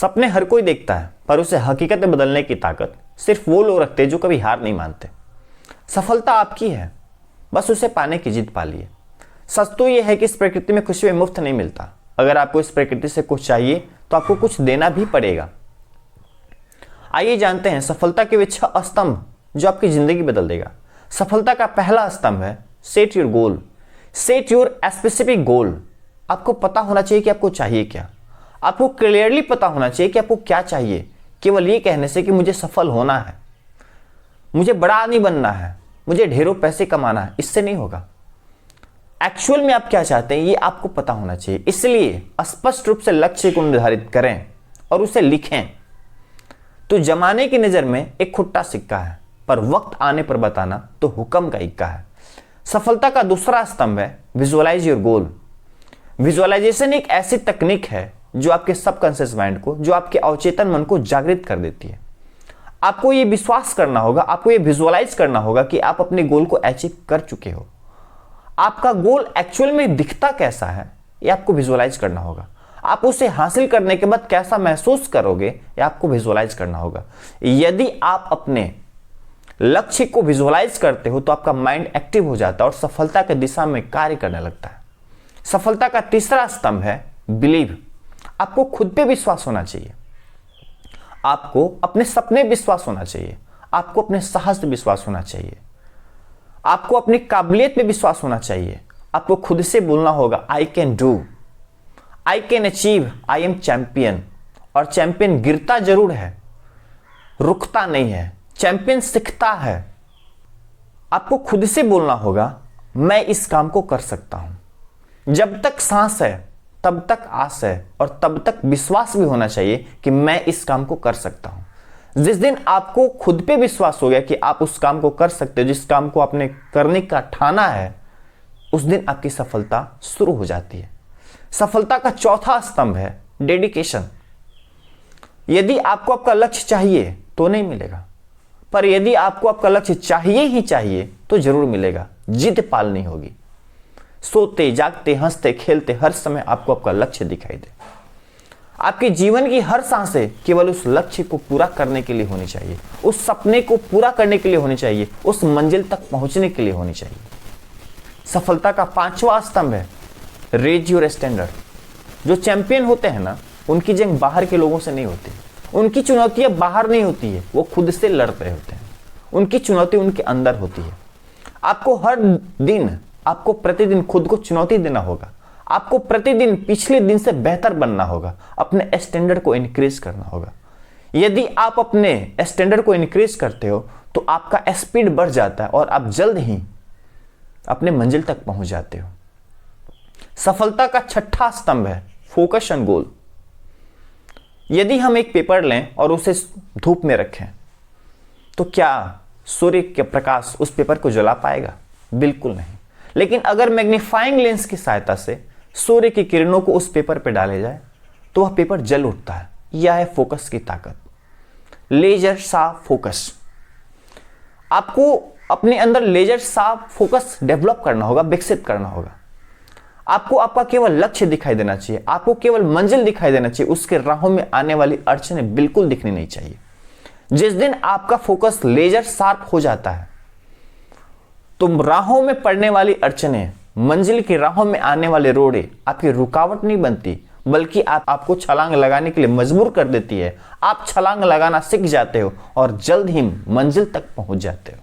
सपने हर कोई देखता है, पर उसे हकीकत में बदलने की ताकत सिर्फ वो लोग रखते हैं जो कभी हार नहीं मानते। सफलता आपकी है, बस उसे पाने की जिद पालिए। सच तो यह है कि इस प्रकृति में कुछ भी मुफ्त नहीं मिलता। अगर आपको इस प्रकृति से कुछ चाहिए तो आपको कुछ देना भी पड़ेगा। आइए जानते हैं सफलता के वे 6 स्तंभ जो आपकी जिंदगी बदल देगा। सफलता का पहला स्तंभ है set your goal. Set your specific goal. आपको पता होना चाहिए कि आपको चाहिए क्या। आपको क्लियरली पता होना चाहिए कि आपको क्या चाहिए। केवल ये कहने से कि मुझे सफल होना है, मुझे बड़ा आदमी बनना है, मुझे ढेरों पैसे कमाना है, इससे नहीं होगा। एक्चुअल में आप क्या चाहते हैं ये आपको पता होना चाहिए। इसलिए स्पष्ट रूप से लक्ष्य को निर्धारित करें और उसे लिखें। तो जमाने की नजर में एक खुट्टा सिक्का है, पर वक्त आने पर बताना तो हुक्म का इक्का है। सफलता का दूसरा स्तंभ है विजुअलाइज योर गोल। विजुअलाइजेशन एक ऐसी तकनीक है जो आपके सबकॉन्शियस माइंड को, जो आपके अवचेतन मन को जागृत कर देती है। आपको यह विश्वास करना होगा, आपको यह विजुअलाइज करना होगा कि आप अपने गोल को अचीव कर चुके हो। आपका गोल एक्चुअल में दिखता कैसा है यह आपको विजुअलाइज करना होगा। आप उसे हासिल करने के बाद कैसा महसूस करोगे यह आपको विजुअलाइज करना होगा। यदि आप अपने लक्ष्य को विजुअलाइज करते हो तो आपका माइंड एक्टिव हो जाता है और सफलता की दिशा में कार्य करने लगता है। सफलता का तीसरा स्तंभ है बिलीव। आपको खुद पे विश्वास होना चाहिए, आपको अपने सपने विश्वास होना चाहिए, आपको अपने साहस पे विश्वास होना चाहिए, आपको अपनी काबिलियत पे विश्वास होना चाहिए। आपको खुद से बोलना होगा I can do, I can achieve, I am champion. और चैंपियन गिरता जरूर है, रुकता नहीं है। चैंपियन सीखता है। आपको खुद से बोलना होगा मैं इस काम को कर सकता हूं। जब तक सांस है तब तक आस है और तब तक विश्वास भी होना चाहिए कि मैं इस काम को कर सकता हूं। जिस दिन आपको खुद पे विश्वास हो गया कि आप उस काम को कर सकते हो, जिस काम को आपने करने का ठाना है, उस दिन आपकी सफलता शुरू हो जाती है। सफलता का चौथा स्तंभ है डेडिकेशन। यदि आपको आपका लक्ष्य चाहिए तो नहीं मिलेगा, पर यदि आपको आपका लक्ष्य चाहिए ही चाहिए तो जरूर मिलेगा। जिद पालनी होगी। सोते जागते हंसते खेलते हर समय आपको आपका लक्ष्य दिखाई दे। आपके जीवन की हर सांसें केवल उस लक्ष्य को पूरा करने के लिए होनी चाहिए, उस सपने को पूरा करने के लिए होनी चाहिए, उस मंजिल तक पहुंचने के लिए होनी चाहिए। सफलता का पांचवा स्तंभ है रेज योर स्टैंडर्ड। जो चैंपियन होते हैं ना, उनकी जंग बाहर के लोगों से नहीं होती, उनकी चुनौतियां बाहर नहीं होती है, वो खुद से लड़ रहे होते हैं। उनकी चुनौती उनके अंदर होती है। आपको हर दिन, आपको प्रतिदिन खुद को चुनौती देना होगा। आपको प्रतिदिन पिछले दिन से बेहतर बनना होगा, अपने स्टैंडर्ड को इंक्रीज करना होगा। यदि आप अपने स्टैंडर्ड को इंक्रीज करते हो तो आपका स्पीड बढ़ जाता है और आप जल्द ही अपने मंजिल तक पहुंच जाते हो। सफलता का छठा स्तंभ है फोकस ऑन गोल। यदि हम एक पेपर लें और उसे धूप में रखें तो क्या सूर्य का प्रकाश उस पेपर को जला पाएगा? बिल्कुल नहीं। लेकिन अगर मैग्नीफाइंग लेंस की सहायता से सूर्य की किरणों को उस पेपर पर डाले जाए तो वह पेपर जल उठता है। यह है फोकस की ताकत, लेजर शार्प फोकस। आपको अपने अंदर लेजर शार्प फोकस डेवलप करना होगा, विकसित करना होगा। आपको आपका केवल लक्ष्य दिखाई देना चाहिए, आपको केवल मंजिल दिखाई देना चाहिए। उसके राहों में आने वाली अड़चनें बिल्कुल दिखनी नहीं चाहिए। जिस दिन आपका फोकस लेजर शार्प हो जाता है तो राहों में पड़ने वाली अड़चनें, मंजिल की राहों में आने वाले रोड़े आपकी रुकावट नहीं बनती, बल्कि आपको छलांग लगाने के लिए मजबूर कर देती है। आप छलांग लगाना सीख जाते हो और जल्द ही मंजिल तक पहुंच जाते हो।